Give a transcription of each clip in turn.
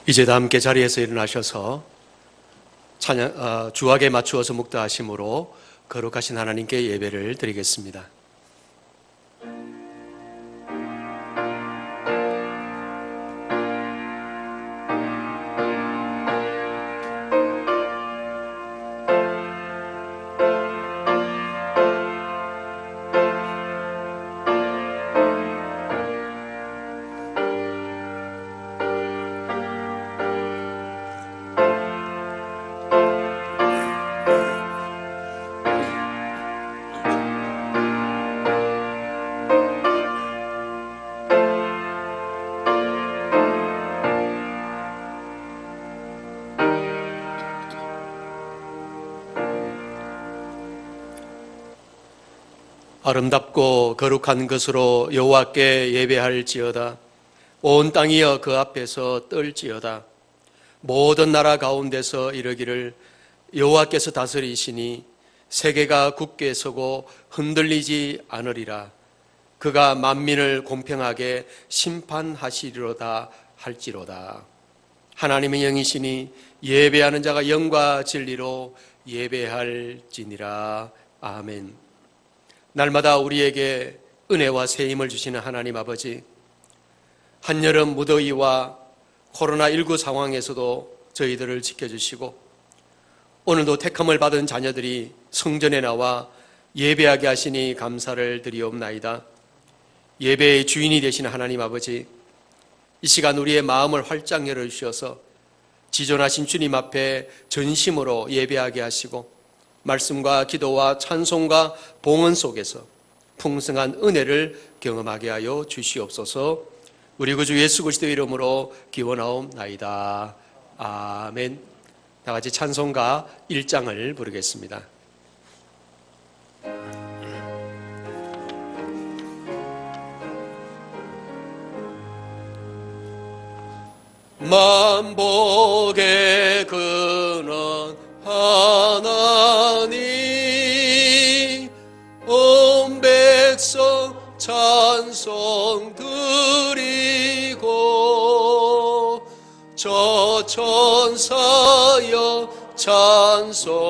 이제 다 함께 자리에서 일어나셔서 주악에 맞추어서 묵다하심으로 거룩하신 하나님께 예배를 드리겠습니다. 아름답고 거룩한 것으로 여호와께 예배할지어다. 온 땅이여 그 앞에서 떨지어다. 모든 나라 가운데서 이르기를 여호와께서 다스리시니 세계가 굳게 서고 흔들리지 않으리라. 그가 만민을 공평하게 심판하시리로다 할지로다. 하나님의 영이시니 예배하는 자가 영과 진리로 예배할지니라. 아멘. 날마다 우리에게 은혜와 새 힘을 주시는 하나님 아버지, 한여름 무더위와 코로나19 상황에서도 저희들을 지켜주시고 오늘도 택함을 받은 자녀들이 성전에 나와 예배하게 하시니 감사를 드리옵나이다. 예배의 주인이 되시는 하나님 아버지, 이 시간 우리의 마음을 활짝 열어주셔서 지존하신 주님 앞에 전심으로 예배하게 하시고 말씀과 기도와 찬송과 봉헌 속에서 풍성한 은혜를 경험하게 하여 주시옵소서. 우리 구주 예수 그리스도의 이름으로 기원하옵나이다. 아멘. 다 같이 찬송가 1장을 부르겠습니다. 만복의 근원 하나님, 온 백성 찬송 드리고 저 천사여 찬송하세.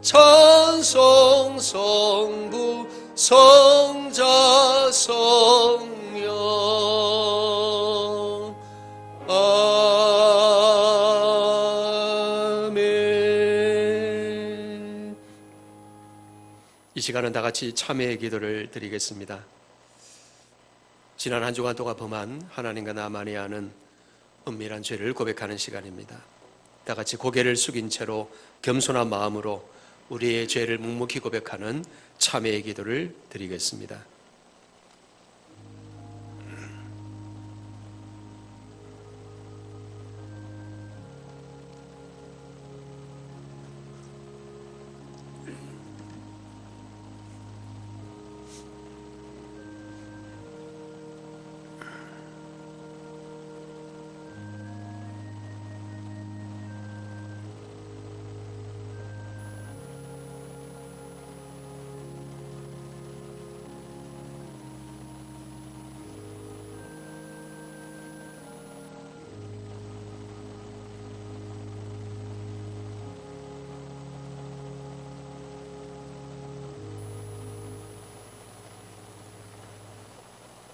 찬송 성부 성자 성령 아멘. 이 시간은 다 같이 참회의 기도를 드리겠습니다. 지난 한 주간 동안 범한 하나님과 나만이 아는 은밀한 죄를 고백하는 시간입니다. 다 같이 고개를 숙인 채로 겸손한 마음으로 우리의 죄를 묵묵히 고백하는 참회의 기도를 드리겠습니다.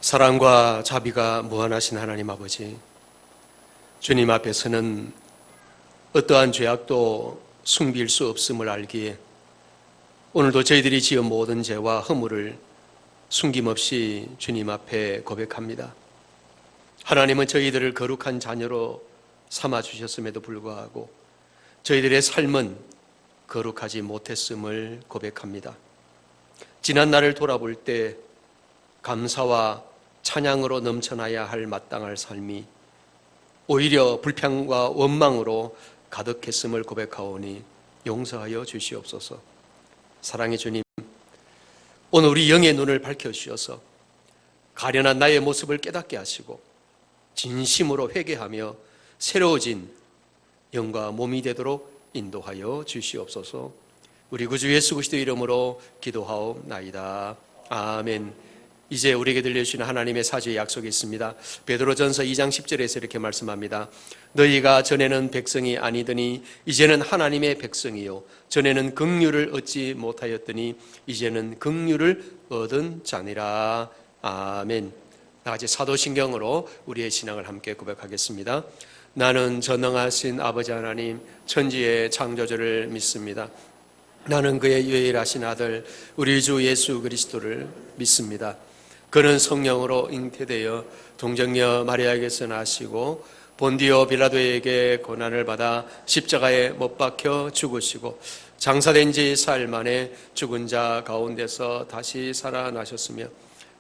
사랑과 자비가 무한하신 하나님 아버지, 주님 앞에서는 어떠한 죄악도 숨길 수 없음을 알기에 오늘도 저희들이 지은 모든 죄와 허물을 숨김없이 주님 앞에 고백합니다. 하나님은 저희들을 거룩한 자녀로 삼아주셨음에도 불구하고 저희들의 삶은 거룩하지 못했음을 고백합니다. 지난 날을 돌아볼 때 감사와 찬양으로 넘쳐나야 할 마땅할 삶이 오히려 불평과 원망으로 가득했음을 고백하오니 용서하여 주시옵소서. 사랑의 주님, 오늘 우리 영의 눈을 밝혀주셔서 가련한 나의 모습을 깨닫게 하시고 진심으로 회개하며 새로워진 영과 몸이 되도록 인도하여 주시옵소서. 우리 구주 예수 그리스도 이름으로 기도하옵나이다. 아멘. 이제 우리에게 들려주시는 하나님의 사죄의 약속이 있습니다. 베드로전서 2장 10절에서 이렇게 말씀합니다. 너희가 전에는 백성이 아니더니 이제는 하나님의 백성이요 전에는 긍휼을 얻지 못하였더니 이제는 긍휼을 얻은 자니라. 아멘. 다같이 사도신경으로 우리의 신앙을 함께 고백하겠습니다. 나는 전능하신 아버지 하나님 천지의 창조주를 믿습니다. 나는 그의 유일하신 아들 우리 주 예수 그리스도를 믿습니다. 그는 성령으로 잉태되어 동정녀 마리아에게서 나시고 본디오 빌라도에게 고난을 받아 십자가에 못 박혀 죽으시고 장사된 지 사흘 만에 죽은 자 가운데서 다시 살아나셨으며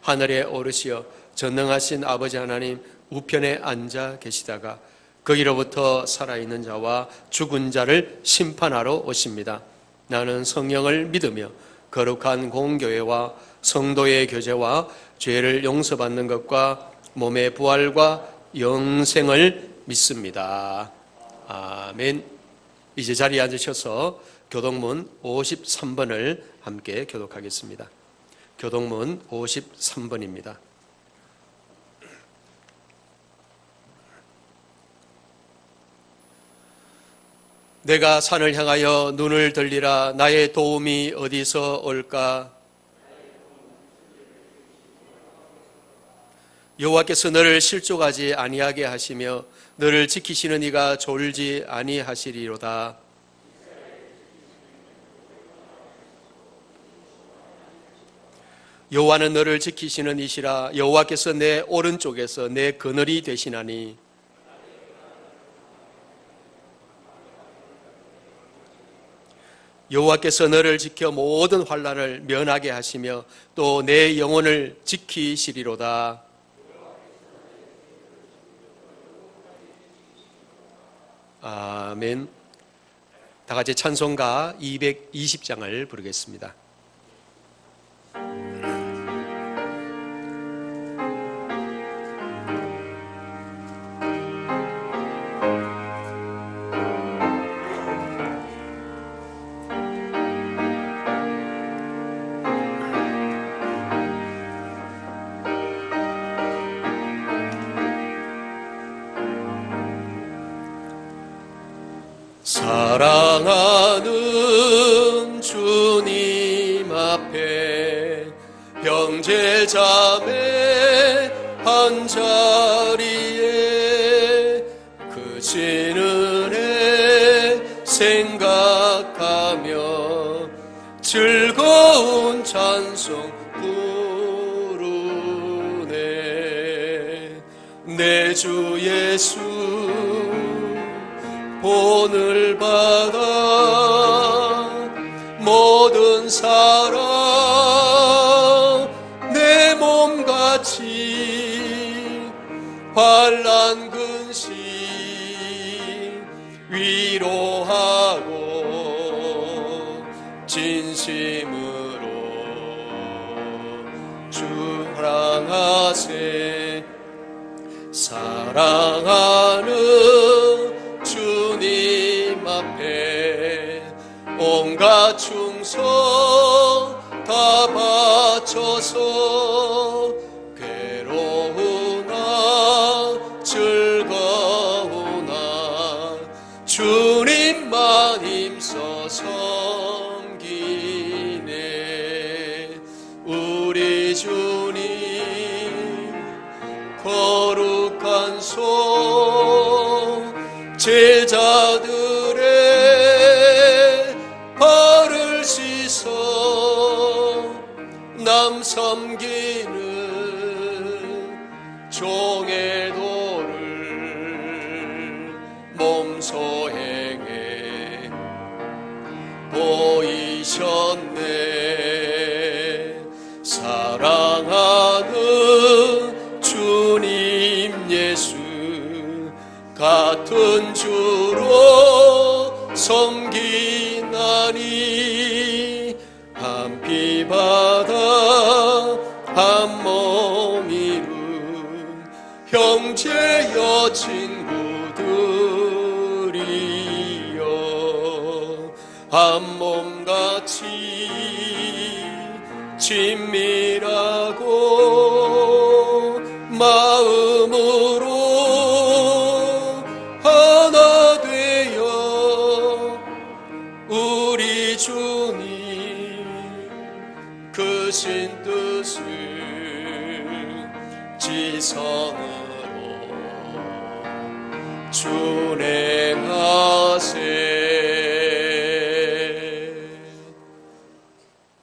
하늘에 오르시어 전능하신 아버지 하나님 우편에 앉아 계시다가 거기로부터 살아있는 자와 죽은 자를 심판하러 오십니다. 나는 성령을 믿으며 거룩한 공교회와 성도의 교제와 죄를 용서받는 것과 몸의 부활과 영생을 믿습니다. 아멘. 이제 자리에 앉으셔서 교독문 53번을 함께 교독하겠습니다. 교독문 53번입니다. 내가 산을 향하여 눈을 들리라. 나의 도움이 어디서 올까? 여호와께서 너를 실족하지 아니하게 하시며 너를 지키시는 이가 졸지 아니하시리로다. 여호와는 너를 지키시는 이시라. 여호와께서 내 오른쪽에서 내 그늘이 되시나니 여호와께서 너를 지켜 모든 환난을 면하게 하시며 또 내 영혼을 지키시리로다. 아멘. 다 같이 찬송가 220장을 부르겠습니다. 사랑하는 주님 앞에 형제 자매 한자리에 크신 은혜 생각하며 즐거운 찬송 부르네. 내 주 예수 본을 받아 모든 사랑 내 몸같이 환난 근심 위로하고 진심으로 주랑하세. 사랑하는 주님 앞에 온갖 충성 다 바쳐서 괴로우나 즐거우나 주님만 힘써 섬기네. 우리 주님 거룩한 손 제자들의 발을 씻어 남 섬기는 종의 도를 몸소 행해 보이셨네. 사랑하는 주님 예수 같은 주로 섬기나니 한 피 바다 한 몸 이룬 형제여 친구들이여 한 몸같이 친밀하고 주신 뜻을 지성으로 준행하세.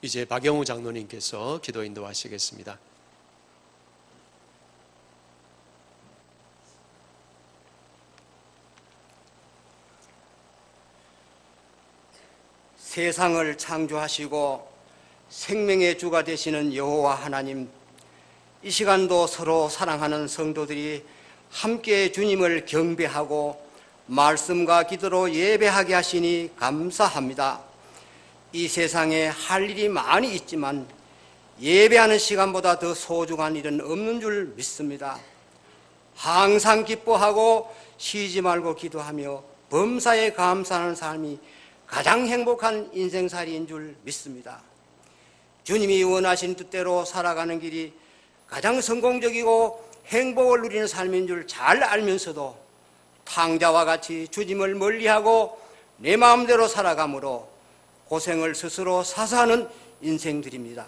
이제 박영우 장로님께서 기도 인도하시겠습니다. 세상을 창조하시고 생명의 주가 되시는 여호와 하나님, 이 시간도 서로 사랑하는 성도들이 함께 주님을 경배하고 말씀과 기도로 예배하게 하시니 감사합니다. 이 세상에 할 일이 많이 있지만 예배하는 시간보다 더 소중한 일은 없는 줄 믿습니다. 항상 기뻐하고 쉬지 말고 기도하며 범사에 감사하는 삶이 가장 행복한 인생살이인 줄 믿습니다. 주님이 원하신 뜻대로 살아가는 길이 가장 성공적이고 행복을 누리는 삶인 줄 잘 알면서도 탕자와 같이 주님을 멀리하고 내 마음대로 살아가므로 고생을 스스로 사서 하는 인생들입니다.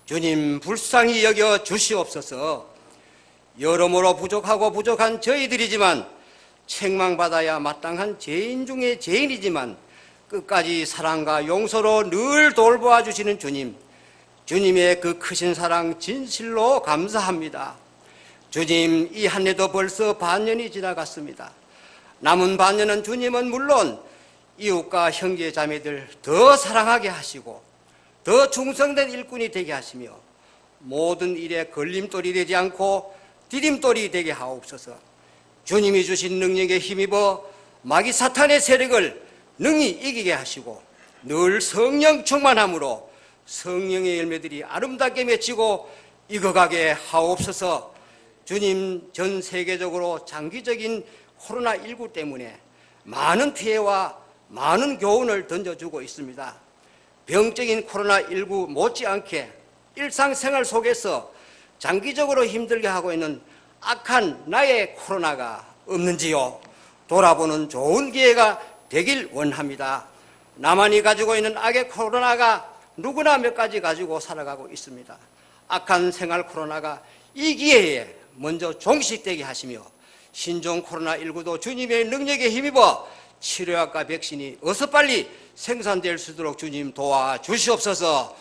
주님 불쌍히 여겨 주시옵소서. 여러모로 부족하고 부족한 저희들이지만 책망받아야 마땅한 죄인 중에 죄인이지만 끝까지 사랑과 용서로 늘 돌보아 주시는 주님, 주님의 그 크신 사랑 진실로 감사합니다. 주님, 이 한 해도 벌써 반년이 지나갔습니다. 남은 반년은 주님은 물론 이웃과 형제 자매들 더 사랑하게 하시고 더 충성된 일꾼이 되게 하시며 모든 일에 걸림돌이 되지 않고 디딤돌이 되게 하옵소서. 주님이 주신 능력에 힘입어 마귀 사탄의 세력을 능히 이기게 하시고 늘 성령 충만함으로 성령의 열매들이 아름답게 맺히고 익어가게 하옵소서. 주님, 전 세계적으로 장기적인 코로나19 때문에 많은 피해와 많은 교훈을 던져주고 있습니다. 병적인 코로나19 못지않게 일상생활 속에서 장기적으로 힘들게 하고 있는 악한 나의 코로나가 없는지요? 돌아보는 좋은 기회가 되길 원합니다. 나만이 가지고 있는 악의 코로나가 누구나 몇 가지 가지고 살아가고 있습니다. 악한 생활 코로나가 이 기회에 먼저 종식되게 하시며 신종 코로나19도 주님의 능력에 힘입어 치료약과 백신이 어서 빨리 생산될 수 있도록 주님 도와주시옵소서.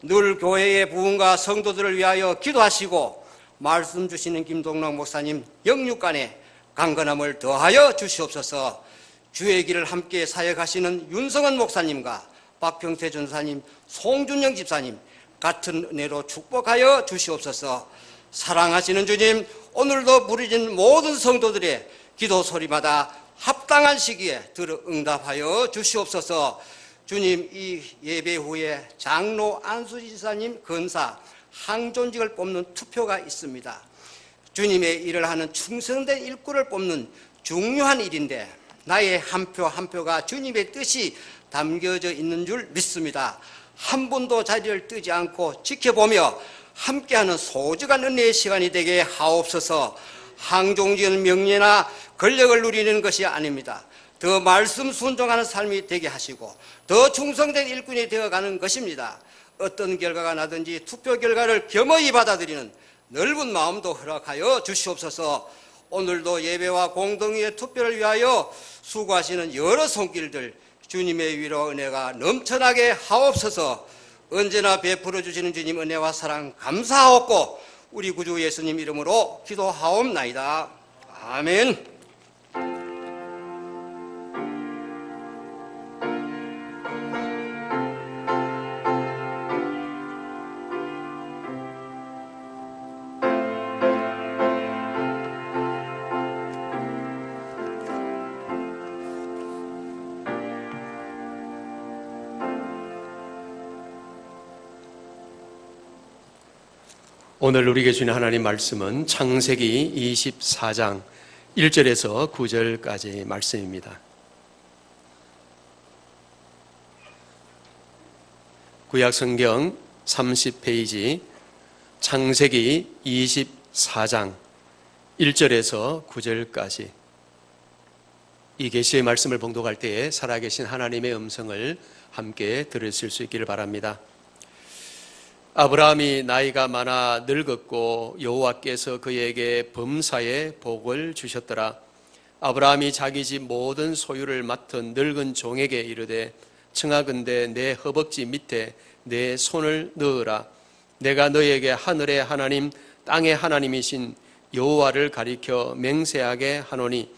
늘 교회의 부흥과 성도들을 위하여 기도하시고 말씀 주시는 김동락 목사님 영육간에 강건함을 더하여 주시옵소서. 주의 길을 함께 사역하시는 윤성원 목사님과 박평태 전사님, 송준영 집사님 같은 은혜로 축복하여 주시옵소서. 사랑하시는 주님, 오늘도 부르짖는 모든 성도들의 기도 소리마다 합당한 시기에 들어 응답하여 주시옵소서. 주님, 이 예배 후에 장로 안수지 지사님 건사 항존직을 뽑는 투표가 있습니다. 주님의 일을 하는 충성된 일꾼을 뽑는 중요한 일인데 나의 한 표 한 표가 주님의 뜻이 담겨져 있는 줄 믿습니다. 한 분도 자리를 뜨지 않고 지켜보며 함께하는 소중한 은혜의 시간이 되게 하옵소서. 항종직은 명예나 권력을 누리는 것이 아닙니다. 더 말씀 순종하는 삶이 되게 하시고 더 충성된 일꾼이 되어가는 것입니다. 어떤 결과가 나든지 투표 결과를 겸허히 받아들이는 넓은 마음도 허락하여 주시옵소서. 오늘도 예배와 공동의 투표를 위하여 수고하시는 여러 손길들 주님의 위로 은혜가 넘쳐나게 하옵소서. 언제나 베풀어 주시는 주님 은혜와 사랑 감사하옵고 우리 구주 예수님 이름으로 기도하옵나이다. 아멘. 오늘 우리에게 주는 하나님 말씀은 창세기 24장 1절에서 9절까지 말씀입니다. 구약성경 30페이지 창세기 24장 1절에서 9절까지 이 계시의 말씀을 봉독할 때에 살아계신 하나님의 음성을 함께 들으실 수 있기를 바랍니다. 아브라함이 나이가 많아 늙었고 여호와께서 그에게 범사에 복을 주셨더라. 아브라함이 자기 집 모든 소유를 맡은 늙은 종에게 이르되 청하건대 내 허벅지 밑에 내 손을 넣으라. 내가 너에게 하늘의 하나님 땅의 하나님이신 여호와를 가리켜 맹세하게 하노니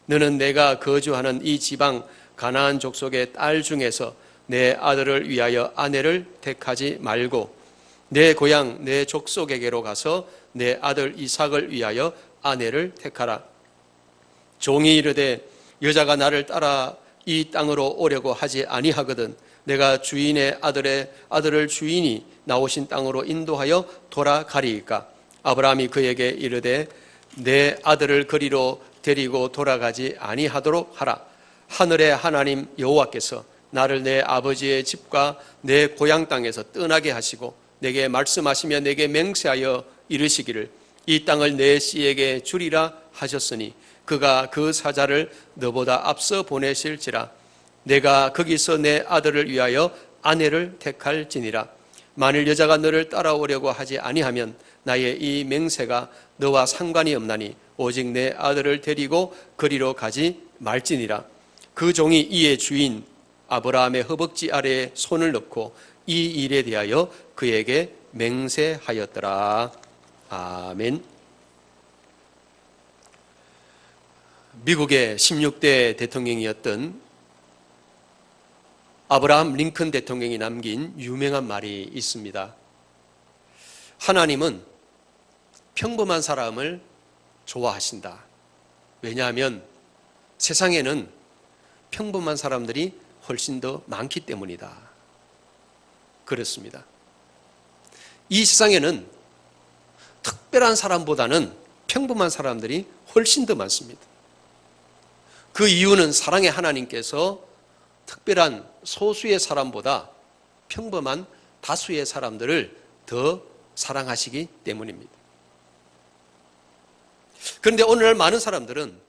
너는 내가 거주하는 이 지방 가나안 족속의 딸 중에서 내 아들을 위하여 아내를 택하지 말고 내 고향 내 족속에게로 가서 내 아들 이삭을 위하여 아내를 택하라. 종이 이르되 여자가 나를 따라 이 땅으로 오려고 하지 아니하거든 내가 주인의 아들을 주인이 나오신 땅으로 인도하여 돌아가리이까. 아브라함이 그에게 이르되 내 아들을 그리로 데리고 돌아가지 아니하도록 하라. 하늘의 하나님 여호와께서 나를 내 아버지의 집과 내 고향 땅에서 떠나게 하시고 내게 말씀하시며 내게 맹세하여 이르시기를 이 땅을 내 씨에게 주리라 하셨으니 그가 그 사자를 너보다 앞서 보내실지라. 내가 거기서 내 아들을 위하여 아내를 택할지니라. 만일 여자가 너를 따라오려고 하지 아니하면 나의 이 맹세가 너와 상관이 없나니 오직 내 아들을 데리고 그리로 가지 말지니라. 그 종이 이의 주인 아브라함의 허벅지 아래에 손을 넣고 이 일에 대하여 그에게 맹세하였더라. 아멘. 미국의 16대 대통령이었던 아브라함 링컨 대통령이 남긴 유명한 말이 있습니다. 하나님은 평범한 사람을 좋아하신다. 왜냐하면 세상에는 평범한 사람들이 훨씬 더 많기 때문이다. 그렇습니다. 이 세상에는 특별한 사람보다는 평범한 사람들이 훨씬 더 많습니다. 그 이유는 사랑의 하나님께서 특별한 소수의 사람보다 평범한 다수의 사람들을 더 사랑하시기 때문입니다. 그런데 오늘날 많은 사람들은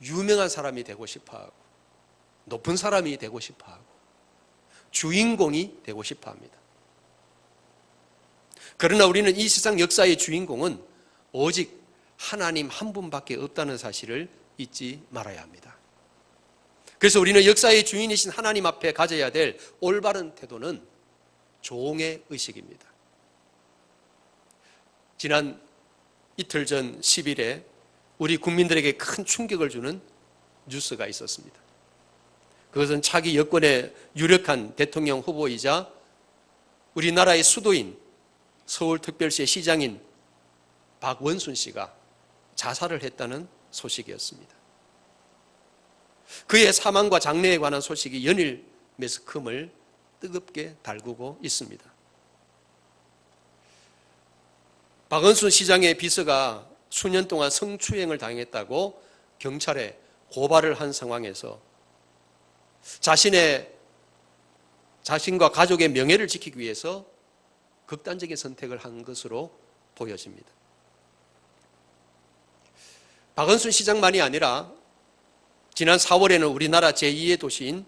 유명한 사람이 되고 싶어하고 높은 사람이 되고 싶어하고 주인공이 되고 싶어합니다. 그러나 우리는 이 세상 역사의 주인공은 오직 하나님 한 분밖에 없다는 사실을 잊지 말아야 합니다. 그래서 우리는 역사의 주인이신 하나님 앞에 가져야 될 올바른 태도는 종의 의식입니다. 지난 이틀 전 10일에 우리 국민들에게 큰 충격을 주는 뉴스가 있었습니다. 그것은 차기 여권의 유력한 대통령 후보이자 우리나라의 수도인 서울특별시의 시장인 박원순 씨가 자살을 했다는 소식이었습니다. 그의 사망과 장례에 관한 소식이 연일 매스컴을 뜨겁게 달구고 있습니다. 박원순 시장의 비서가 수년 동안 성추행을 당했다고 경찰에 고발을 한 상황에서 자신과 가족의 명예를 지키기 위해서 극단적인 선택을 한 것으로 보여집니다. 박원순 시장만이 아니라 지난 4월에는 우리나라 제2의 도시인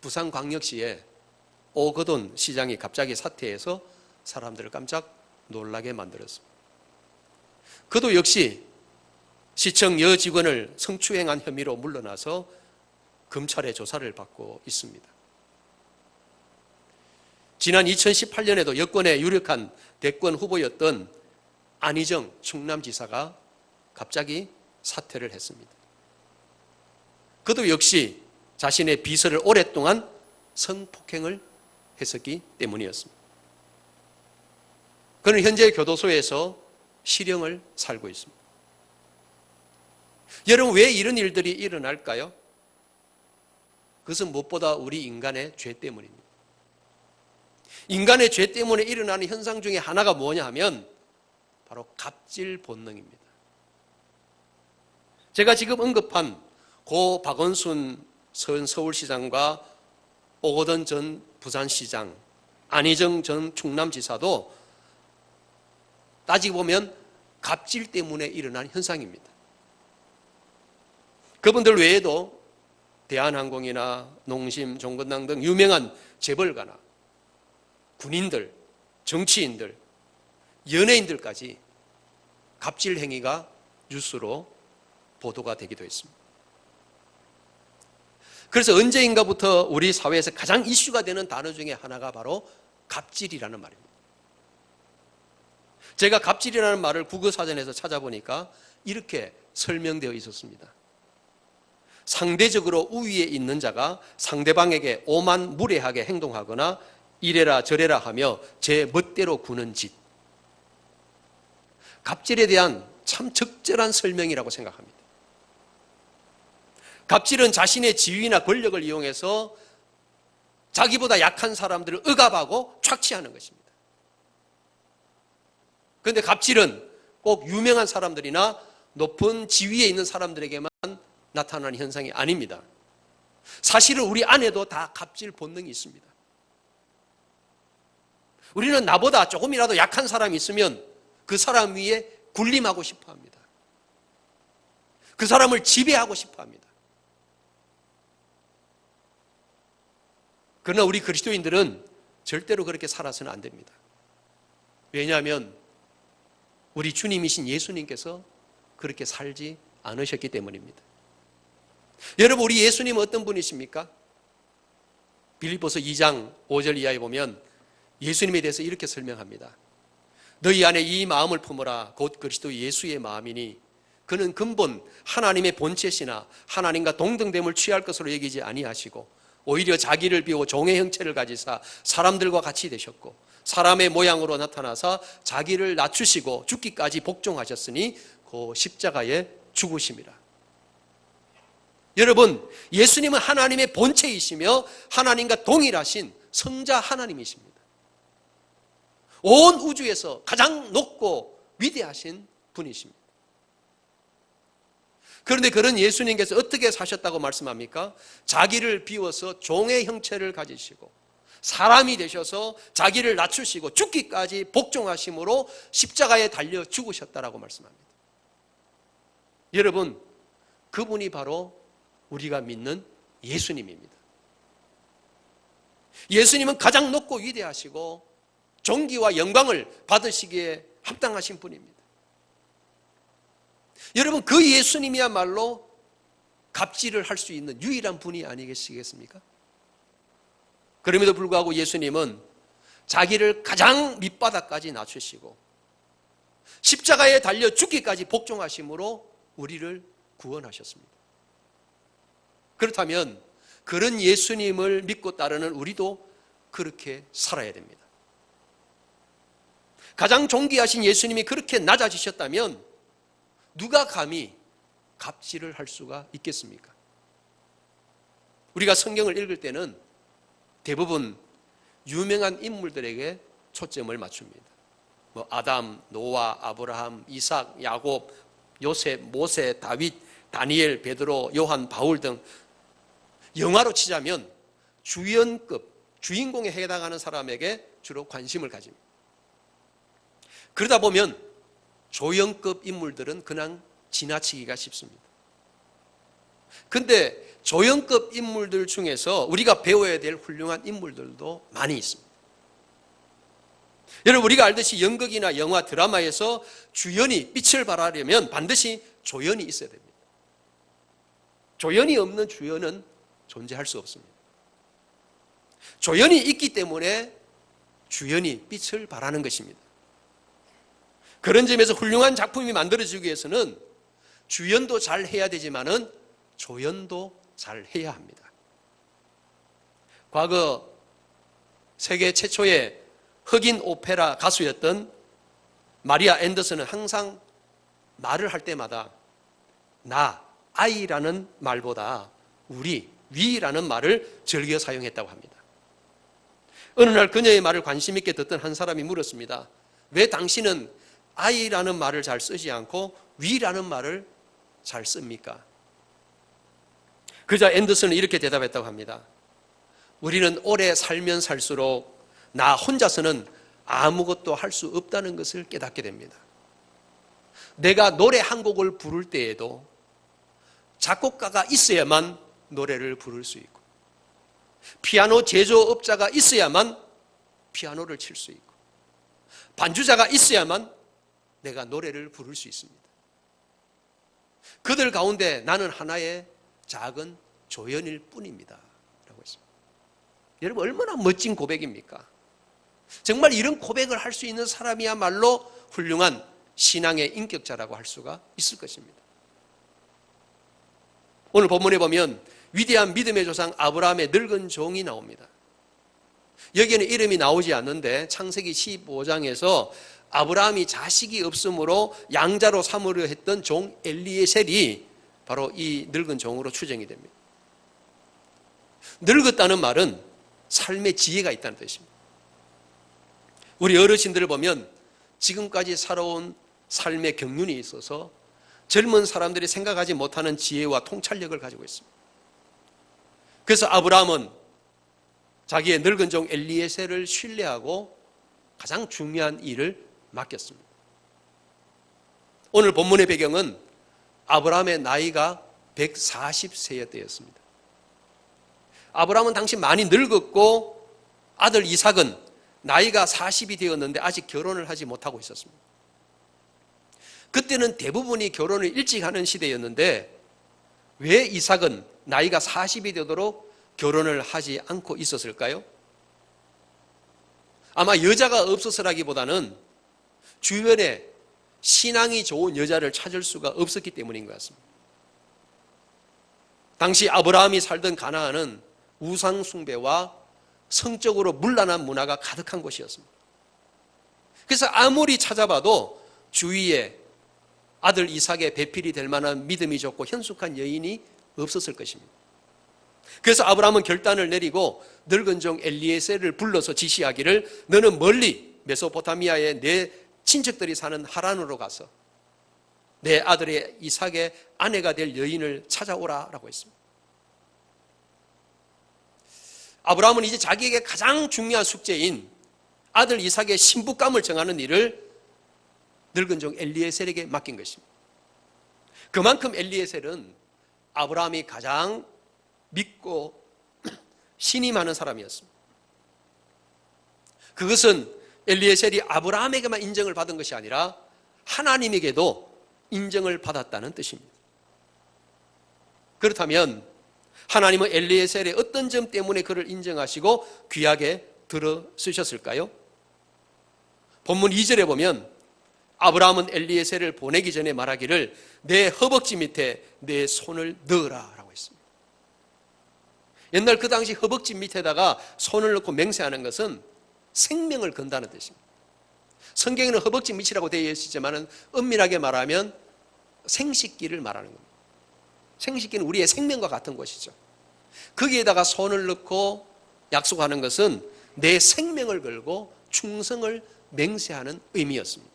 부산광역시에 오거돈 시장이 갑자기 사퇴해서 사람들을 깜짝 놀라게 만들었습니다. 그도 역시 시청 여직원을 성추행한 혐의로 물러나서 검찰의 조사를 받고 있습니다. 지난 2018년에도 여권의 유력한 대권 후보였던 안희정 충남지사가 갑자기 사퇴를 했습니다. 그도 역시 자신의 비서를 오랫동안 성폭행을 했었기 때문이었습니다. 그는 현재 교도소에서 실형을 살고 있습니다. 여러분, 왜 이런 일들이 일어날까요? 그것은 무엇보다 우리 인간의 죄 때문입니다. 인간의 죄 때문에 일어나는 현상 중에 하나가 뭐냐 하면 바로 갑질 본능입니다. 제가 지금 언급한 고 박원순 전 서울시장과 오거돈 전 부산시장, 안희정 전 충남지사도 따지고 보면 갑질 때문에 일어난 현상입니다. 그분들 외에도 대한항공이나 농심, 종건당 등 유명한 재벌가나 군인들, 정치인들, 연예인들까지 갑질 행위가 뉴스로 보도가 되기도 했습니다. 그래서 언제인가부터 우리 사회에서 가장 이슈가 되는 단어 중에 하나가 바로 갑질이라는 말입니다. 제가 갑질이라는 말을 국어사전에서 찾아보니까 이렇게 설명되어 있었습니다. 상대적으로 우위에 있는 자가 상대방에게 오만 무례하게 행동하거나 이래라 저래라 하며 제 멋대로 구는 짓. 갑질에 대한 참 적절한 설명이라고 생각합니다. 갑질은 자신의 지위나 권력을 이용해서 자기보다 약한 사람들을 억압하고 착취하는 것입니다. 그런데 갑질은 꼭 유명한 사람들이나 높은 지위에 있는 사람들에게만 나타나는 현상이 아닙니다. 사실은 우리 안에도 다 갑질 본능이 있습니다. 우리는 나보다 조금이라도 약한 사람이 있으면 그 사람 위에 군림하고 싶어 합니다. 그 사람을 지배하고 싶어 합니다. 그러나 우리 그리스도인들은 절대로 그렇게 살아서는 안 됩니다. 왜냐하면 우리 주님이신 예수님께서 그렇게 살지 않으셨기 때문입니다. 여러분, 우리 예수님은 어떤 분이십니까? 빌립보서 2장 5절 이하에 보면 예수님에 대해서 이렇게 설명합니다. 너희 안에 이 마음을 품어라. 곧 그리스도 예수의 마음이니 그는 근본 하나님의 본체시나 하나님과 동등됨을 취할 것으로 여기지 아니하시고 오히려 자기를 비워 종의 형체를 가지사 사람들과 같이 되셨고 사람의 모양으로 나타나사 자기를 낮추시고 죽기까지 복종하셨으니 그 십자가에 죽으심이라. 여러분, 예수님은 하나님의 본체이시며 하나님과 동일하신 성자 하나님이십니다. 온 우주에서 가장 높고 위대하신 분이십니다. 그런데 그런 예수님께서 어떻게 사셨다고 말씀합니까? 자기를 비워서 종의 형체를 가지시고 사람이 되셔서 자기를 낮추시고 죽기까지 복종하심으로 십자가에 달려 죽으셨다라고 말씀합니다. 여러분, 그분이 바로 우리가 믿는 예수님입니다. 예수님은 가장 높고 위대하시고 존귀와 영광을 받으시기에 합당하신 분입니다. 여러분, 그 예수님이야말로 갑질을 할 수 있는 유일한 분이 아니겠습니까? 그럼에도 불구하고 예수님은 자기를 가장 밑바닥까지 낮추시고 십자가에 달려 죽기까지 복종하심으로 우리를 구원하셨습니다. 그렇다면 그런 예수님을 믿고 따르는 우리도 그렇게 살아야 됩니다. 가장 존귀하신 예수님이 그렇게 낮아지셨다면 누가 감히 갑질을 할 수가 있겠습니까? 우리가 성경을 읽을 때는 대부분 유명한 인물들에게 초점을 맞춥니다. 아담, 노아, 아브라함, 이삭, 야곱, 요셉, 모세, 다윗, 다니엘, 베드로, 요한, 바울 등 영화로 치자면 주연급, 주인공에 해당하는 사람에게 주로 관심을 가집니다. 그러다 보면 조연급 인물들은 그냥 지나치기가 쉽습니다. 그런데 조연급 인물들 중에서 우리가 배워야 될 훌륭한 인물들도 많이 있습니다. 여러분, 우리가 알듯이 연극이나 영화, 드라마에서 주연이 빛을 발하려면 반드시 조연이 있어야 됩니다. 조연이 없는 주연은 존재할 수 없습니다. 조연이 있기 때문에 주연이 빛을 발하는 것입니다. 그런 점에서 훌륭한 작품이 만들어지기 위해서는 주연도 잘 해야 되지만은 조연도 잘 해야 합니다. 과거 세계 최초의 흑인 오페라 가수였던 마리아 앤더슨은 항상 말을 할 때마다 나, 아이라는 말보다 우리, 위라는 말을 즐겨 사용했다고 합니다. 어느 날 그녀의 말을 관심 있게 듣던 한 사람이 물었습니다. 왜 당신은 아이라는 말을 잘 쓰지 않고 위라는 말을 잘 씁니까? 그러자 앤더슨은 이렇게 대답했다고 합니다. 우리는 오래 살면 살수록 나 혼자서는 아무것도 할 수 없다는 것을 깨닫게 됩니다. 내가 노래 한 곡을 부를 때에도 작곡가가 있어야만 노래를 부를 수 있고 피아노 제조업자가 있어야만 피아노를 칠 수 있고 반주자가 있어야만 내가 노래를 부를 수 있습니다. 그들 가운데 나는 하나의 작은 조연일 뿐입니다 라고 했습니다. 여러분, 얼마나 멋진 고백입니까? 정말 이런 고백을 할 수 있는 사람이야말로 훌륭한 신앙의 인격자라고 할 수가 있을 것입니다. 오늘 본문에 보면 위대한 믿음의 조상 아브라함의 늙은 종이 나옵니다. 여기에는 이름이 나오지 않는데 창세기 15장에서 아브라함이 자식이 없으므로 양자로 삼으려 했던 종 엘리에셀이 바로 이 늙은 종으로 추정이 됩니다. 늙었다는 말은 삶의 지혜가 있다는 뜻입니다. 우리 어르신들을 보면 지금까지 살아온 삶의 경륜이 있어서 젊은 사람들이 생각하지 못하는 지혜와 통찰력을 가지고 있습니다. 그래서 아브라함은 자기의 늙은 종 엘리에셀을 신뢰하고 가장 중요한 일을 맡겼습니다. 오늘 본문의 배경은 아브라함의 나이가 140세였습니다. 아브라함은 당시 많이 늙었고 아들 이삭은 나이가 40이 되었는데 아직 결혼을 하지 못하고 있었습니다. 그때는 대부분이 결혼을 일찍 하는 시대였는데 왜 이삭은 나이가 40이 되도록 결혼을 하지 않고 있었을까요? 아마 여자가 없어서라기보다는 주변에 신앙이 좋은 여자를 찾을 수가 없었기 때문인 것 같습니다. 당시 아브라함이 살던 가나안은 우상 숭배와 성적으로 문란한 문화가 가득한 곳이었습니다. 그래서 아무리 찾아봐도 주위에 아들 이삭의 배필이 될 만한 믿음이 좋고 현숙한 여인이 없었을 것입니다. 그래서 아브라함은 결단을 내리고 늙은 종 엘리에셀을 불러서 지시하기를 너는 멀리 메소포타미아에 내 친척들이 사는 하란으로 가서 내 아들의 이삭의 아내가 될 여인을 찾아오라라고 했습니다. 아브라함은 이제 자기에게 가장 중요한 숙제인 아들 이삭의 신부감을 정하는 일을 늙은 종 엘리에셀에게 맡긴 것입니다. 그만큼 엘리에셀은 아브라함이 가장 믿고 신임하는 사람이었습니다. 그것은 엘리에셀이 아브라함에게만 인정을 받은 것이 아니라 하나님에게도 인정을 받았다는 뜻입니다. 그렇다면 하나님은 엘리에셀의 어떤 점 때문에 그를 인정하시고 귀하게 들어 쓰셨을까요? 본문 2절에 보면 아브라함은 엘리에셀을 보내기 전에 말하기를 내 허벅지 밑에 내 손을 넣으라 라고 했습니다. 옛날 그 당시 허벅지 밑에다가 손을 넣고 맹세하는 것은 생명을 건다는 뜻입니다. 성경에는 허벅지 밑이라고 되어 있지만 엄밀하게 말하면 생식기를 말하는 겁니다. 생식기는 우리의 생명과 같은 것이죠. 거기에다가 손을 넣고 약속하는 것은 내 생명을 걸고 충성을 맹세하는 의미였습니다.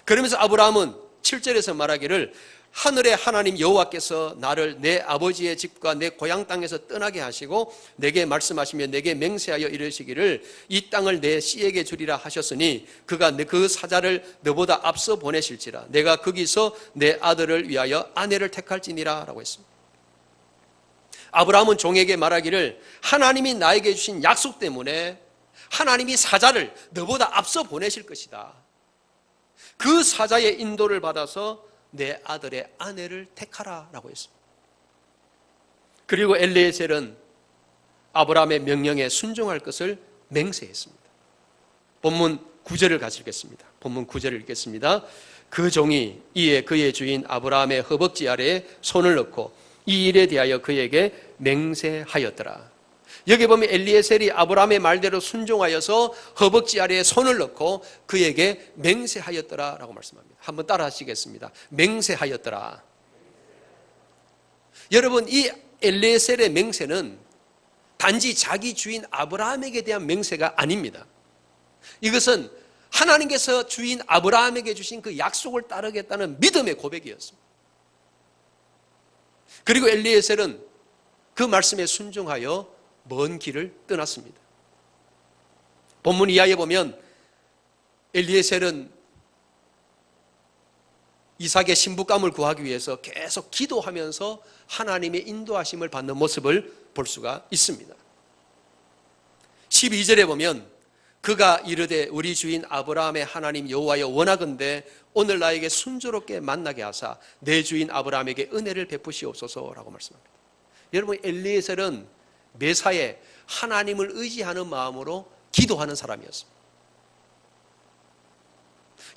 그러면서 아브라함은 7절에서 말하기를 하늘의 하나님 여호와께서 나를 내 아버지의 집과 내 고향 땅에서 떠나게 하시고 내게 말씀하시며 내게 맹세하여 이르시기를 이 땅을 내 씨에게 주리라 하셨으니 그가 그 사자를 너보다 앞서 보내실지라 내가 거기서 내 아들을 위하여 아내를 택할지니라 라고 했습니다. 아브라함은 종에게 말하기를 하나님이 나에게 주신 약속 때문에 하나님이 사자를 너보다 앞서 보내실 것이다. 그 사자의 인도를 받아서 내 아들의 아내를 택하라 라고 했습니다. 그리고 엘리에셀은 아브라함의 명령에 순종할 것을 맹세했습니다. 본문 9절을 같이 읽겠습니다. 본문 9절을 읽겠습니다. 그 종이 이에 그의 주인 아브라함의 허벅지 아래에 손을 넣고 이 일에 대하여 그에게 맹세하였더라. 여기 보면 엘리에셀이 아브라함의 말대로 순종하여서 허벅지 아래에 손을 넣고 그에게 맹세하였더라 라고 말씀합니다. 한번 따라 하시겠습니다. 맹세하였더라. 여러분, 이 엘리에셀의 맹세는 단지 자기 주인 아브라함에게 대한 맹세가 아닙니다. 이것은 하나님께서 주인 아브라함에게 주신 그 약속을 따르겠다는 믿음의 고백이었습니다. 그리고 엘리에셀은 그 말씀에 순종하여 먼 길을 떠났습니다. 본문 이하에 보면 엘리에셀은 이삭의 신부감을 구하기 위해서 계속 기도하면서 하나님의 인도하심을 받는 모습을 볼 수가 있습니다. 12절에 보면 그가 이르되 우리 주인 아브라함의 하나님 여호와여 원하건대 오늘 나에게 순조롭게 만나게 하사 내 주인 아브라함에게 은혜를 베푸시옵소서라고 말씀합니다. 여러분, 엘리에셀은 매사에 하나님을 의지하는 마음으로 기도하는 사람이었습니다.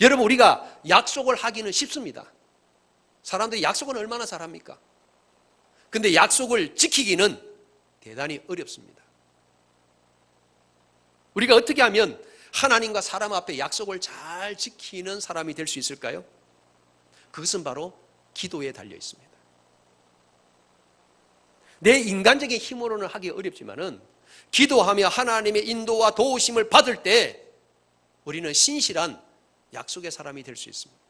여러분, 우리가 약속을 하기는 쉽습니다. 사람들이 약속은 얼마나 잘합니까? 근데 약속을 지키기는 대단히 어렵습니다. 우리가 어떻게 하면 하나님과 사람 앞에 약속을 잘 지키는 사람이 될 수 있을까요? 그것은 바로 기도에 달려 있습니다. 내 인간적인 힘으로는 하기 어렵지만은 기도하며 하나님의 인도와 도우심을 받을 때 우리는 신실한 약속의 사람이 될 수 있습니다.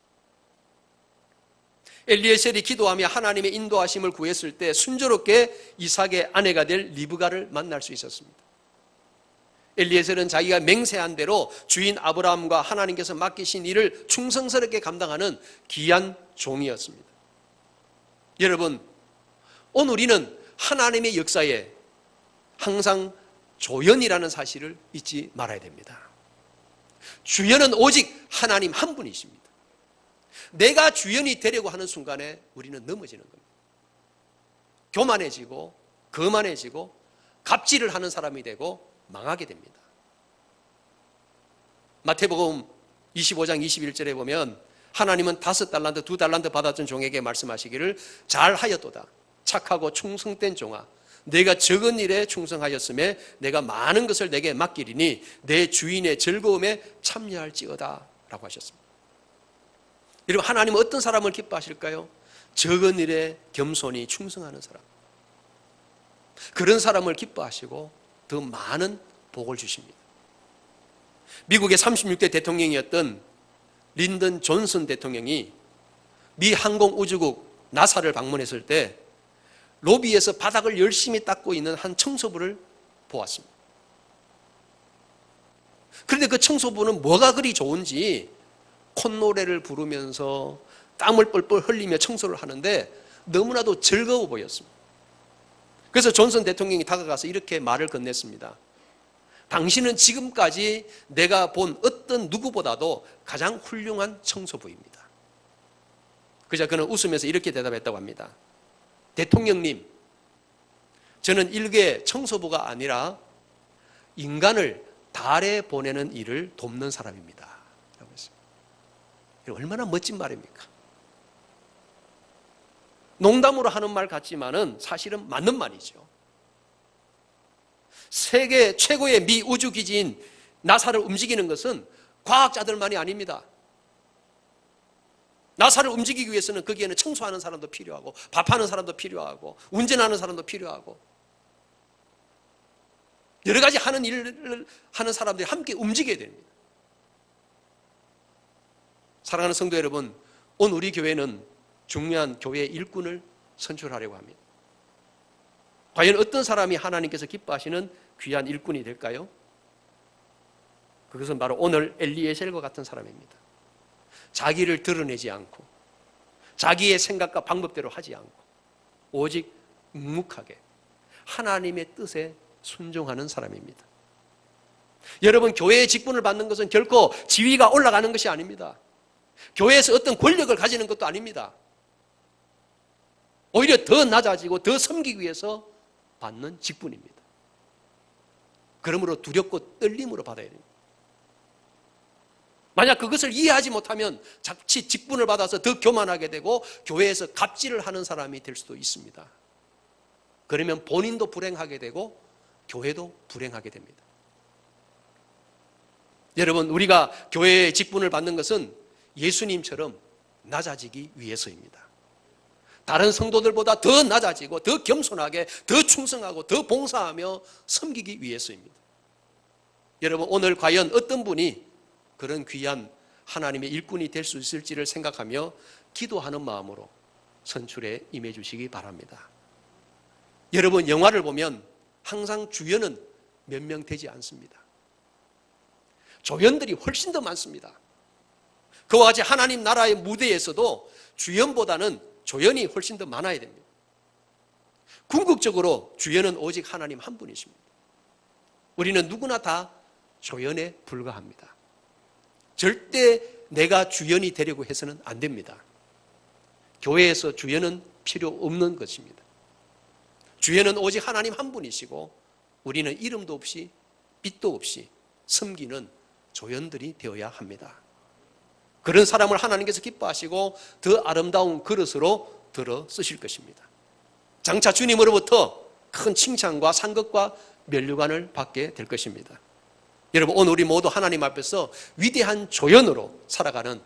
엘리에셀이 기도하며 하나님의 인도하심을 구했을 때 순조롭게 이삭의 아내가 될 리브가를 만날 수 있었습니다. 엘리에셀은 자기가 맹세한 대로 주인 아브라함과 하나님께서 맡기신 일을 충성스럽게 감당하는 귀한 종이었습니다. 여러분, 오늘 우리는 하나님의 역사에 항상 조연이라는 사실을 잊지 말아야 됩니다. 주연은 오직 하나님 한 분이십니다. 내가 주연이 되려고 하는 순간에 우리는 넘어지는 겁니다. 교만해지고 거만해지고 갑질을 하는 사람이 되고 망하게 됩니다. 마태복음 25장 21절에 보면 하나님은 5달란트 2달란트 받았던 종에게 말씀하시기를 잘하였도다 착하고 충성된 종아 내가 적은 일에 충성하였음에 내가 많은 것을 내게 맡기리니 내 주인의 즐거움에 참여할지어다 라고 하셨습니다. 여러분, 하나님은 어떤 사람을 기뻐하실까요? 적은 일에 겸손히 충성하는 사람, 그런 사람을 기뻐하시고 더 많은 복을 주십니다. 미국의 36대 대통령이었던 린던 존슨 대통령이 미 항공우주국 나사를 방문했을 때 로비에서 바닥을 열심히 닦고 있는 한 청소부를 보았습니다. 그런데 그 청소부는 뭐가 그리 좋은지 콧노래를 부르면서 땀을 뻘뻘 흘리며 청소를 하는데 너무나도 즐거워 보였습니다. 그래서 존슨 대통령이 다가가서 이렇게 말을 건넸습니다. 당신은 지금까지 내가 본 어떤 누구보다도 가장 훌륭한 청소부입니다. 그자 그는 웃으면서 이렇게 대답했다고 합니다. 대통령님, 저는 일개 청소부가 아니라 인간을 달에 보내는 일을 돕는 사람입니다. 라고 했습니다. 얼마나 멋진 말입니까? 농담으로 하는 말 같지만은 사실은 맞는 말이죠. 세계 최고의 미 우주기지인 나사를 움직이는 것은 과학자들만이 아닙니다. 나사를 움직이기 위해서는 거기에는 청소하는 사람도 필요하고 밥하는 사람도 필요하고 운전하는 사람도 필요하고 여러 가지 하는 일을 하는 사람들이 함께 움직여야 됩니다. 사랑하는 성도 여러분, 오늘 우리 교회는 중요한 교회 일꾼을 선출하려고 합니다. 과연 어떤 사람이 하나님께서 기뻐하시는 귀한 일꾼이 될까요? 그것은 바로 오늘 엘리에셀과 같은 사람입니다. 자기를 드러내지 않고 자기의 생각과 방법대로 하지 않고 오직 묵묵하게 하나님의 뜻에 순종하는 사람입니다. 여러분, 교회의 직분을 받는 것은 결코 지위가 올라가는 것이 아닙니다. 교회에서 어떤 권력을 가지는 것도 아닙니다. 오히려 더 낮아지고 더 섬기기 위해서 받는 직분입니다. 그러므로 두렵고 떨림으로 받아야 됩니다. 만약 그것을 이해하지 못하면 자칫 직분을 받아서 더 교만하게 되고 교회에서 갑질을 하는 사람이 될 수도 있습니다. 그러면 본인도 불행하게 되고 교회도 불행하게 됩니다. 여러분, 우리가 교회의 직분을 받는 것은 예수님처럼 낮아지기 위해서입니다. 다른 성도들보다 더 낮아지고 더 겸손하게 더 충성하고 더 봉사하며 섬기기 위해서입니다. 여러분, 오늘 과연 어떤 분이 그런 귀한 하나님의 일꾼이 될 수 있을지를 생각하며 기도하는 마음으로 선출에 임해 주시기 바랍니다. 여러분, 영화를 보면 항상 주연은 몇 명 되지 않습니다. 조연들이 훨씬 더 많습니다. 그와 같이 하나님 나라의 무대에서도 주연보다는 조연이 훨씬 더 많아야 됩니다. 궁극적으로 주연은 오직 하나님 한 분이십니다. 우리는 누구나 다 조연에 불과합니다. 절대 내가 주연이 되려고 해서는 안 됩니다. 교회에서 주연은 필요 없는 것입니다. 주연은 오직 하나님 한 분이시고 우리는 이름도 없이 빛도 없이 섬기는 조연들이 되어야 합니다. 그런 사람을 하나님께서 기뻐하시고 더 아름다운 그릇으로 들어 쓰실 것입니다. 장차 주님으로부터 큰 칭찬과 상급과 면류관을 받게 될 것입니다. 여러분, 오늘 우리 모두 하나님 앞에서 위대한 조연으로 살아가는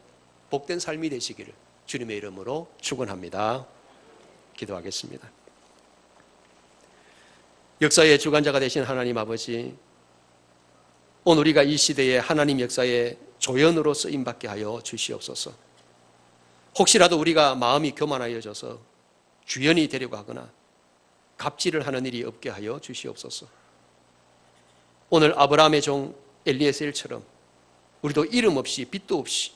복된 삶이 되시기를 주님의 이름으로 축원합니다. 기도하겠습니다. 역사의 주관자가 되신 하나님 아버지, 오늘 우리가 이 시대에 하나님 역사의 조연으로 쓰임받게 하여 주시옵소서. 혹시라도 우리가 마음이 교만하여져서 주연이 되려고 하거나 갑질을 하는 일이 없게 하여 주시옵소서. 오늘 아브라함의 종 엘리에셀처럼 우리도 이름 없이 빛도 없이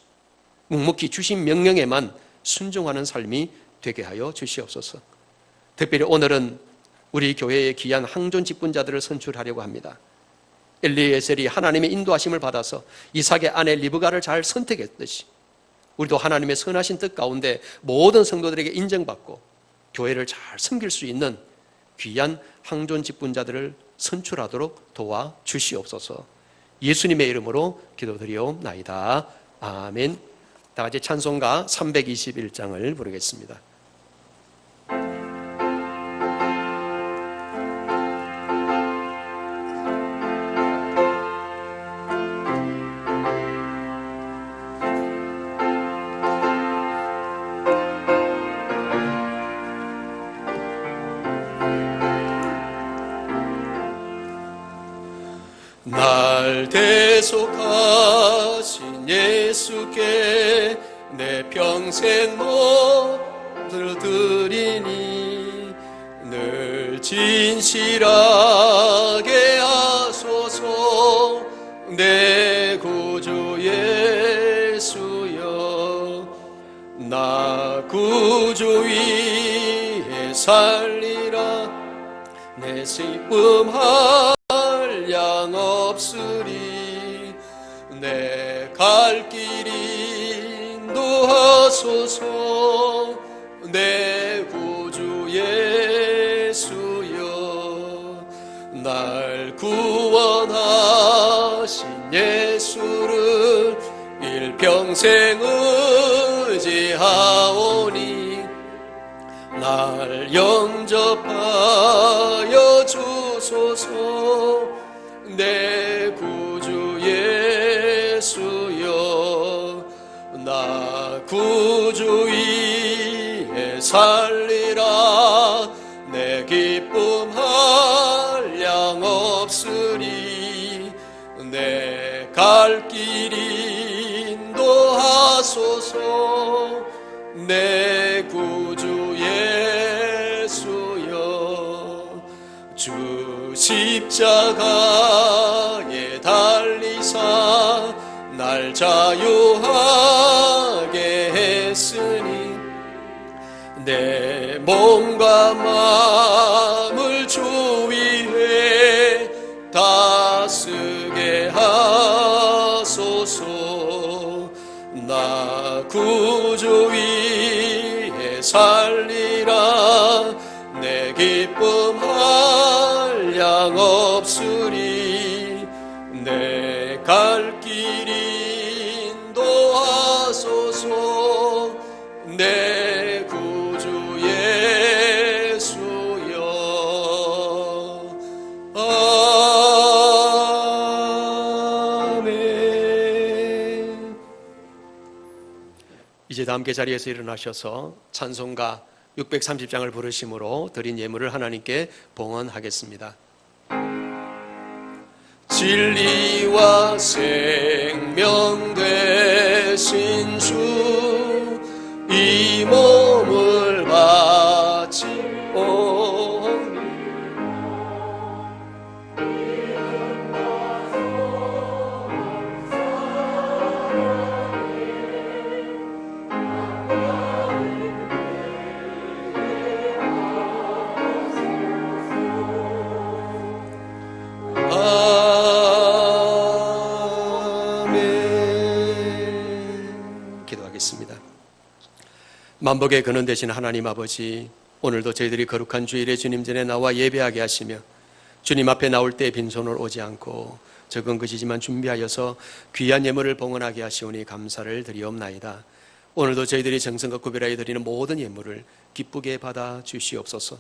묵묵히 주신 명령에만 순종하는 삶이 되게 하여 주시옵소서. 특별히 오늘은 우리 교회의 귀한 항존 직분자들을 선출하려고 합니다. 엘리에셀이 하나님의 인도하심을 받아서 이삭의 아내 리브가를 잘 선택했듯이 우리도 하나님의 선하신 뜻 가운데 모든 성도들에게 인정받고 교회를 잘 섬길 수 있는 귀한 항존 직분자들을 선출하도록 도와 주시옵소서. 예수님의 이름으로 기도드리옵나이다. 아멘. 다 같이 찬송가 321장을 부르겠습니다. 날 대속하신 예수께 내 평생 모두 드리니 늘 진실하게 하소서. 내 구주 예수여, 나 구주 위에 살리라. 내 슬픔 한량 없으리. 내 갈 길 인도하소서. 내 구주 예수여, 날 구원하신 예수를 일평생 의지하오니 날 영접하여 주소서. 내 구주 예수여, 나 구주 위에 살리라. 내 기쁨 한량 없으리. 내 갈 길 인도하소서. 내 구주 예수여, 주 십자가에 달리사 날 자유하게 했으니 내 몸과 마음을 주 위에 다스게 하소서. 나 구주 위에 살리라. 내 기쁨 한량 없으리. 내 갈 길 인도하소서. 내 구주 예수여. 아멘. 이제 다 함께 자리에서 일어나셔서 찬송가 630장을 부르심으로 드린 예물을 하나님께 봉헌하겠습니다. 진리와 생명 되신 주, 이 몸을 바치오니 기도하겠습니다. 만복의 근원 되신 하나님 아버지, 오늘도 저희들이 거룩한 주일에 주님 전에 나와 예배하게 하시며 주님 앞에 나올 때 빈손으로 오지 않고 적은 것이지만 준비하여서 귀한 예물을 봉헌하게 하시오니 감사를 드리옵나이다. 오늘도 저희들이 정성과 구별하여 드리는 모든 예물을 기쁘게 받아 주시옵소서.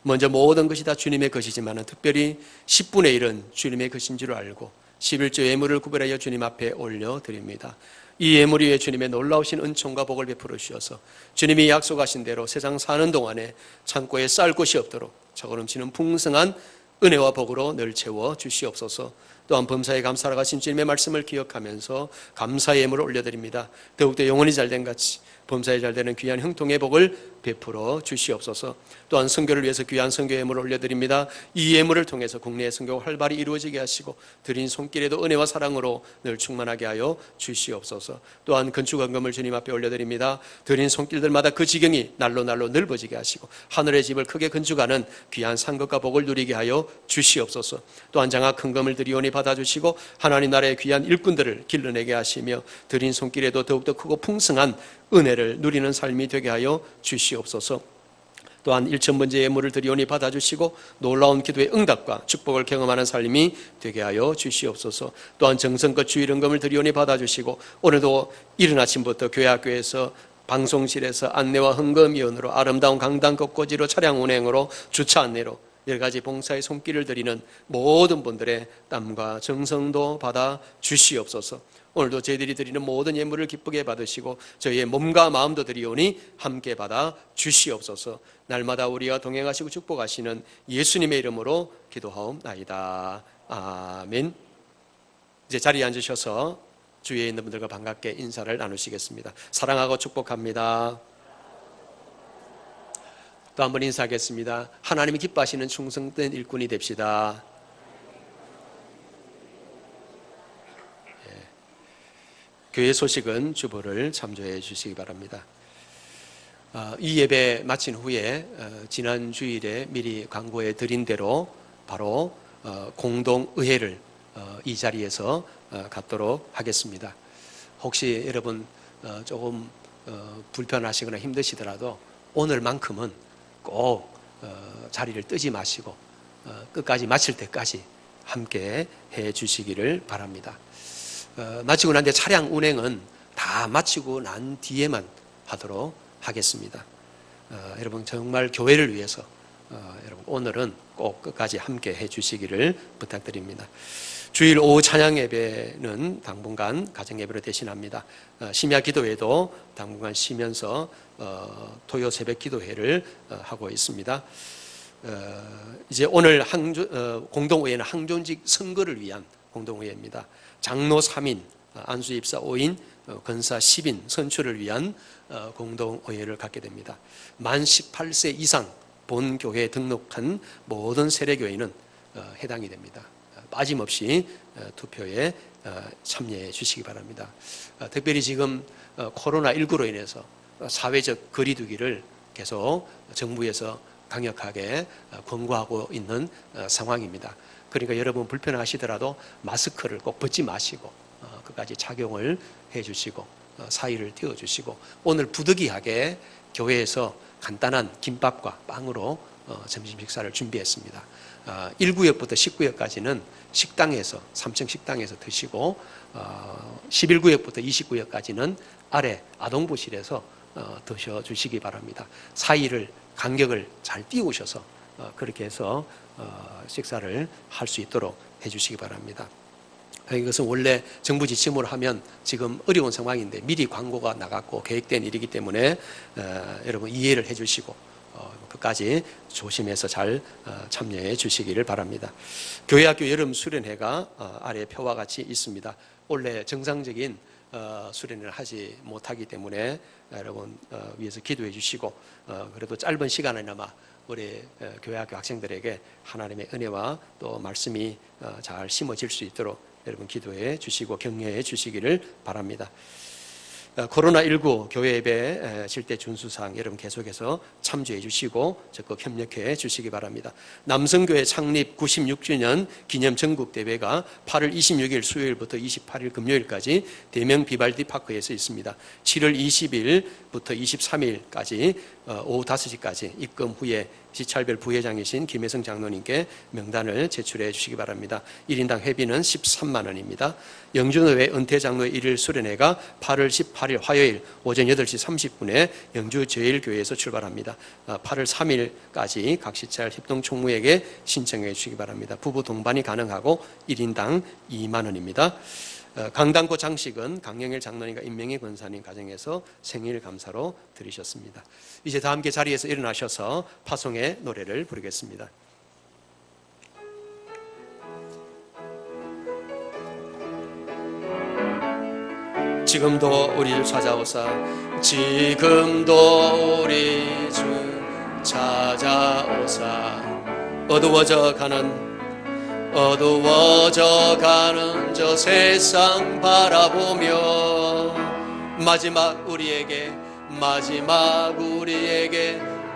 먼저 모든 것이 다 주님의 것이지만 특별히 10분의 1은 주님의 것인 줄 알고 11조 예물을 구별하여 주님 앞에 올려드립니다. 이 예물 위에 주님의 놀라우신 은총과 복을 베풀어 주셔서 주님이 약속하신 대로 세상 사는 동안에 창고에 쌀 곳이 없도록 차고넘치는 풍성한 은혜와 복으로 늘 채워 주시옵소서. 또한 범사에 감사하러 가신 주님의 말씀을 기억하면서 감사의 예물을 올려드립니다. 더욱더 영혼이 잘된 같이 범사에 잘되는 귀한 형통의 복을 베풀어 주시옵소서. 또한 선교를 위해서 귀한 선교 예물을 올려드립니다. 이 예물을 통해서 국내의 선교가 활발히 이루어지게 하시고 드린 손길에도 은혜와 사랑으로 늘 충만하게 하여 주시옵소서. 또한 건축원금을 주님 앞에 올려드립니다. 드린 손길들마다 그 지경이 날로 넓어지게 하시고 하늘의 집을 크게 건축하는 귀한 상급과 복을 누리게 하여 주시옵소서. 또한 장학 헌금을 드리오니 받아주시고 하나님 나라의 귀한 일꾼들을 길러내게 하시며 드린 손길에도 더욱더 크고 풍성한 은혜를 누리는 삶이 되게 하여 주시옵소서. 또한 1000번째 예물을 드리오니 받아주시고 놀라운 기도의 응답과 축복을 경험하는 삶이 되게 하여 주시옵소서. 또한 정성껏 주일헌금을 드리오니 받아주시고 오늘도 이른 아침부터 교회 학교에서 방송실에서 안내와 헌금위원으로 아름다운 강당 곳곳으로 차량 운행으로 주차 안내로 여러 가지 봉사의 손길을 드리는 모든 분들의 땀과 정성도 받아 주시옵소서. 오늘도 저희들이 드리는 모든 예물을 기쁘게 받으시고 저희의 몸과 마음도 드리오니 함께 받아 주시옵소서. 날마다 우리와 동행하시고 축복하시는 예수님의 이름으로 기도하옵나이다. 아멘. 이제 자리에 앉으셔서 주위에 있는 분들과 반갑게 인사를 나누시겠습니다. 사랑하고 축복합니다. 또 한 번 인사하겠습니다. 하나님이 기뻐하시는 충성된 일꾼이 됩시다. 교회 소식은 주보를 참조해 주시기 바랍니다. 이 예배 마친 후에 지난 주일에 미리 광고해 드린 대로 바로 공동의회를 이 자리에서 갖도록 하겠습니다. 혹시 여러분 조금 불편하시거나 힘드시더라도 오늘만큼은 꼭 자리를 뜨지 마시고 끝까지 마칠 때까지 함께 해 주시기를 바랍니다. 마치고 난 뒤에 차량 운행은 다 마치고 난 뒤에만 하도록 하겠습니다. 여러분 정말 교회를 위해서 여러분 오늘은 꼭 끝까지 함께 해 주시기를 부탁드립니다. 주일 오후 찬양 예배는 당분간 가정 예배로 대신합니다. 심야 기도회도 당분간 쉬면서 토요 새벽 기도회를 하고 있습니다. 이제 오늘 공동의회는 항존직 선거를 위한 공동의회입니다. 장로 3인, 안수 입사 5인, 권사 10인 선출을 위한 공동의회를 갖게 됩니다. 만 18세 이상 본교회에 등록한 모든 세례교회는 해당이 됩니다. 빠짐없이 투표에 참여해 주시기 바랍니다. 특별히 지금 코로나19로 인해서 사회적 거리두기를 계속 정부에서 강력하게 권고하고 있는 상황입니다. 그러니까 여러분 불편하시더라도 마스크를 꼭 벗지 마시고 끝까지 착용을 해 주시고 사이를 띄워 주시고 오늘 부득이하게 교회에서 간단한 김밥과 빵으로 점심 식사를 준비했습니다. 1구역부터 10구역까지는 식당에서 3층 식당에서 드시고 11구역부터 20구역까지는 아래 아동부실에서 드셔 주시기 바랍니다. 사이를 간격을 잘 띄우셔서 그렇게 해서 식사를 할 수 있도록 해 주시기 바랍니다. 이것은 원래 정부 지침으로 하면 지금 어려운 상황인데 미리 광고가 나갔고 계획된 일이기 때문에 여러분 이해를 해 주시고 끝까지 조심해서 잘 참여해 주시기를 바랍니다. 교회학교 여름 수련회가 아래 표와 같이 있습니다. 원래 정상적인 수련을 하지 못하기 때문에 여러분 위해서 기도해 주시고 그래도 짧은 시간이나마 우리 교회학교 학생들에게 하나님의 은혜와 또 말씀이 잘 심어질 수 있도록 여러분 기도해 주시고 격려해 주시기를 바랍니다. 코로나19 교회 예배 실대 준수사항 여러분 계속해서 참조해 주시고 적극 협력해 주시기 바랍니다. 남성교회 창립 96주년 기념 전국대회가 8월 26일 수요일부터 28일 금요일까지 대명 비발디 파크에서 있습니다. 7월 20일부터 23일까지 오후 5시까지 입금 후에 시찰별 부회장이신 김혜성 장로님께 명단을 제출해 주시기 바랍니다. 1인당 회비는 13만 원입니다. 영주노회 은퇴장로의 일일 수련회가 8월 18일 화요일 오전 8시 30분에 영주 제일교회에서 출발합니다. 8월 3일까지 각 시찰 협동총무에게 신청해 주시기 바랍니다. 부부 동반이 가능하고 1인당 2만 원입니다. 강당고 장식은 강영일 장로님과 임명희 권사님 가정에서 생일 감사로 드리셨습니다. 이제 다 함께 자리에서 일어나셔서 파송의 노래를 부르겠습니다. 지금도 우리를 찾아오사 지금도 우리 주 찾아오사 어두워져 가는 저 세상 바라보며 마지막 우리에게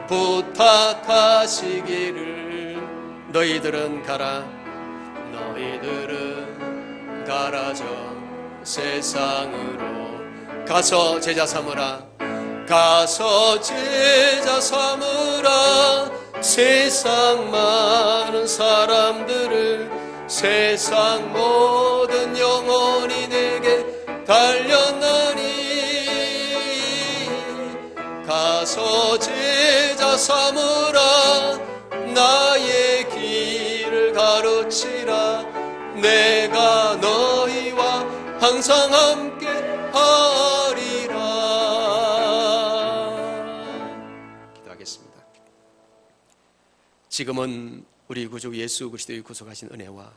부탁하시기를 너희들은 가라 저 세상으로 가서 제자 삼으라 세상 많은 사람들을 세상 모든 영혼이 내게 달렸나니 가서 제자 삼으라 나의 길을 가르치라 내가 너희와 항상 함께 하리라. 기도하겠습니다. 지금은 우리 구주 예수 그리스도의 구속하신 은혜와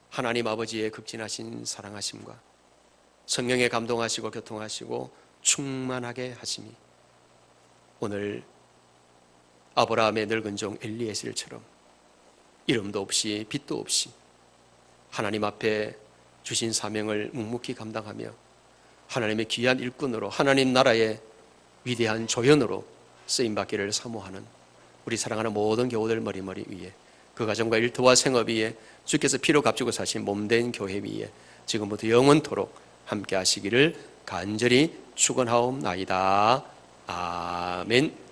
하나님 아버지의 극진하신 사랑하심과 성령에 감동하시고 교통하시고 충만하게 하심이 오늘 아브라함의 늙은 종 엘리에셀처럼 이름도 없이 빛도 없이 하나님 앞에 주신 사명을 묵묵히 감당하며 하나님의 귀한 일꾼으로 하나님 나라의 위대한 조연으로 쓰임받기를 사모하는 우리 사랑하는 모든 교우들 머리머리 위에 그 가정과 일터와 생업 위에 주께서 피로 값주고 사신 몸된 교회 위에 지금부터 영원토록 함께 하시기를 간절히 축원하옵나이다. 아멘.